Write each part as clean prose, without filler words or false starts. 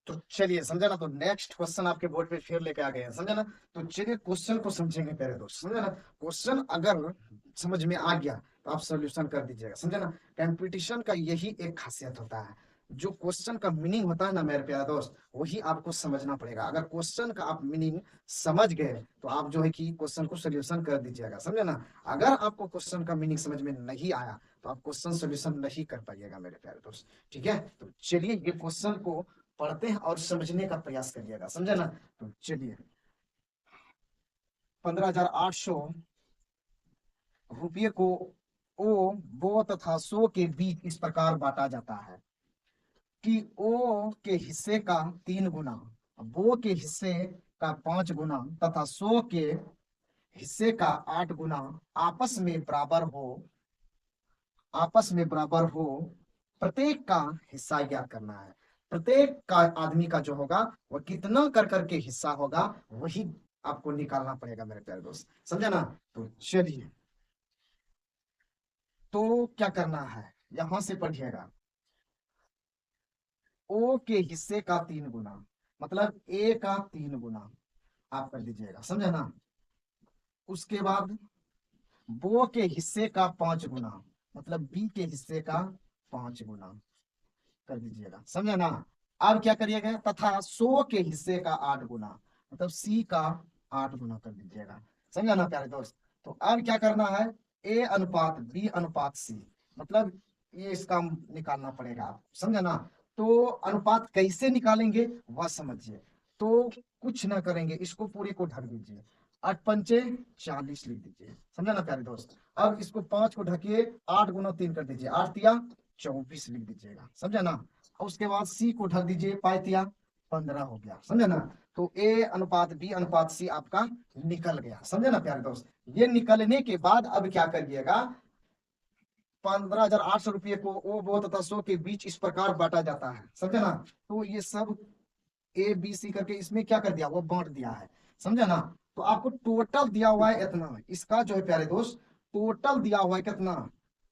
तो चलिए समझा ना, तो नेक्स्ट क्वेश्चन आपके बोर्ड पे फिर लेके आ गए हैं, समझा ना। तो चलिए क्वेश्चन को समझेंगे पहले दोस्त, समझा ना। क्वेश्चन अगर समझ में आ गया तो आप सोल्यूशन कर दीजिएगा, समझा ना। कंपटीशन का यही एक खासियत होता है, जो क्वेश्चन का मीनिंग होता है ना मेरे प्यारे दोस्त, वही आपको समझना पड़ेगा। अगर क्वेश्चन का आप मीनिंग समझ गए तो आप जो है कि क्वेश्चन को सोल्यूशन कर दीजिएगा, समझे ना। अगर आपको क्वेश्चन का मीनिंग समझ में नहीं आया तो आप क्वेश्चन सोल्यूशन नहीं कर पाइएगा मेरे प्यारे दोस्त, ठीक है। तो चलिए ये क्वेश्चन को पढ़ते हैं और समझने का प्रयास करिएगा, समझे ना। तो चलिए, 15,800 रुपये को ओ, बो तथा सो के बीच इस प्रकार बांटा जाता है कि ओ के हिस्से का 3 गुना, बो के हिस्से का 5 गुना तथा सो के हिस्से का 8 गुना आपस में बराबर हो, आपस में बराबर हो। प्रत्येक का हिस्सा ज्ञात करना है। प्रत्येक का आदमी का जो होगा वो कितना कर करके हिस्सा होगा, वही आपको निकालना पड़ेगा मेरे प्यारे दोस्त, समझे ना। तो चलिए, तो क्या करना है, यहां से पढ़िएगा। ओ के हिस्से का 3 गुना, मतलब ए का 3 गुना आप कर दीजिएगा, समझे ना। उसके बाद बो के हिस्से का 5 गुना, मतलब बी के हिस्से का 5 गुना कर दीजिएगा, समझे ना। अब क्या करिएगा, तथा सो के हिस्से का 8 गुना, मतलब सी का 8 गुना कर दीजिएगा, समझा ना प्यारे दोस्त। तो अब क्या करना है, ए अनुपात बी अनुपात सी, मतलब ये इसका निकालना पड़ेगा आप, समझा ना। तो अनुपात कैसे निकालेंगे वह समझिए। तो कुछ ना करेंगे, इसको पूरे को ढक दीजिए, 8 पंचे 40 लिख दीजिए, समझा ना प्यारे दोस्त। अब इसको 5 को ढकिए, 8 गुना 3 कर दीजिए, 8 तिया 24 लिख दीजिएगा, समझा ना। और उसके बाद सी को ढक दीजिए, 5 तिया 15 हो गया, समझा ना। तो ए अनुपात बी अनुपात सी आपका निकल गया, समझे ना प्यारे दोस्त। ये निकलने के बाद अब क्या करिएगा, 15,800 रुपये को ओ बो तथा सो के बीच इस प्रकार बांटा जाता है, समझे ना। तो ये सब ए बी सी करके इसमें क्या कर दिया, वो बांट दिया है, समझे ना। तो आपको टोटल दिया हुआ है इतना, इसका जो है प्यारे दोस्त टोटल दिया हुआ है कितना,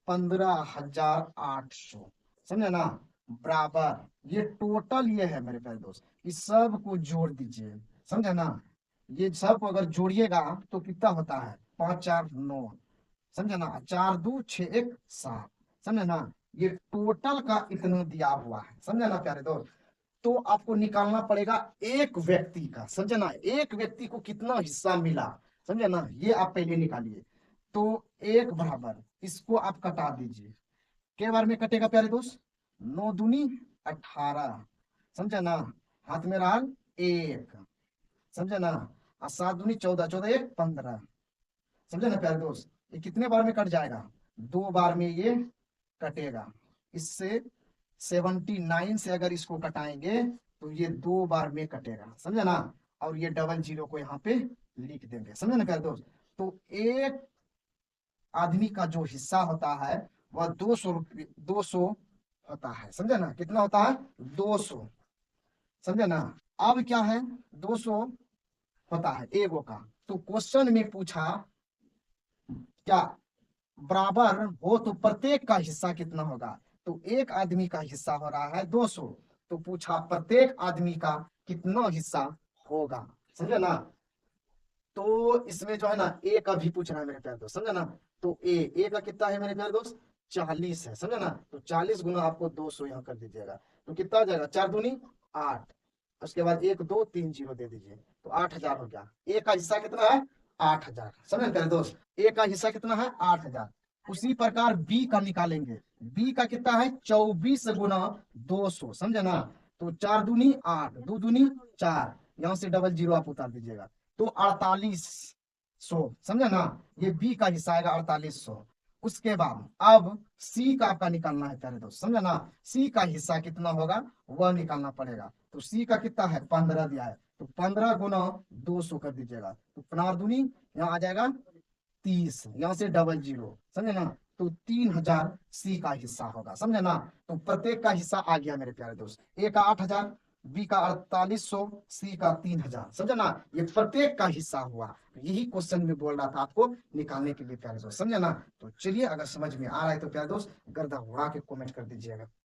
15,800, समझे ना। बराबर ये टोटल ये है मेरे प्यारे दोस्त, इस सब को जोड़ दीजिए, समझे ना। ये सब को अगर जोड़िएगा तो कितना होता है, 5 4 9, समझे ना, 4 2 6 1 7, समझे ना। ये टोटल का इतना दिया हुआ है, समझे ना प्यारे दोस्त। तो आपको निकालना पड़ेगा एक व्यक्ति का, समझे ना, एक व्यक्ति को कितना हिस्सा मिला, समझे ना, ये आप पहले निकालिए। तो एक बराबर इसको आप कटा दीजिए, के बार में कटेगा प्यारे दोस्त, 9 दूनी 18, समझे ना। हाथ में रहा एक, समझे ना। और 7 दूनी 14, 14 1 15, समझे ना प्यारे दोस्त। ये कितने बार में कट जाएगा, 2 बार में ये कटेगा। इससे 79 से अगर इसको कटाएंगे तो ये 2 बार में कटेगा, समझे ना। और ये डबल जीरो को यहाँ पे लिख देंगे, समझे ना प्यारे दोस्त। तो एक आदमी का जो हिस्सा होता है वह 200 रुपये 200 होता है, समझे ना। कितना होता है, 200, समझे ना। अब क्या है, 200 होता है एगो का। तो क्वेश्चन में पूछा क्या, बराबर हो तो प्रत्येक का हिस्सा कितना होगा। तो एक आदमी का हिस्सा हो रहा है 200, तो पूछा प्रत्येक आदमी का कितना हिस्सा होगा, समझे ना। तो इसमें जो है ना ए का भी पूछ रहा है मेरे प्यारे दोस्त, समझे ना। तो ए का कितना है मेरे प्यारे दोस्त, 40 है, समझे ना। तो 40 गुना आपको 200 यहाँ कर दीजिएगा, तो कितना आ जाएगा, 4 दूनी 8। उसके बाद 1 2 3 0 दे दीजिए, तो 8,000 हो गया। ए का हिस्सा कितना है, 8,000, समझे प्यारे दोस्त। ए का हिस्सा कितना है, 8,000। उसी प्रकार बी का निकालेंगे, बी का कितना है, 24 गुना 200, समझे ना। तो 4 दूनी 8, 2 दूनी 4, यहाँ से डबल जीरो आप उतार दीजिएगा, तो 4800, समझे ना। ये बी का हिस्सा आएगा 4800। उसके बाद अब सी का आपका निकालना है प्यारे दोस्त, समझे ना। सी का हिस्सा कितना होगा वह निकालना पड़ेगा। तो सी का कितना है, 15 दिया है, तो 15 गुना 200 कर दीजिएगा, तो 15 दूनी यहाँ आ जाएगा 30, यहाँ से डबल जीरो, समझे ना। तो 3,000 सी का हिस्सा होगा, समझे ना। तो प्रत्येक का हिस्सा आ गया मेरे प्यारे दोस्त, ए का 8,000, बी का 4800, सी का 3,000, समझे ना। ये प्रत्येक का हिस्सा हुआ, यही क्वेश्चन में बोल रहा था आपको निकालने के लिए प्यारे दोस्त, समझे ना। तो चलिए, अगर समझ में आ रहा है तो प्यारे दोस्त गर्दा उड़ा के कमेंट कर दीजिएगा।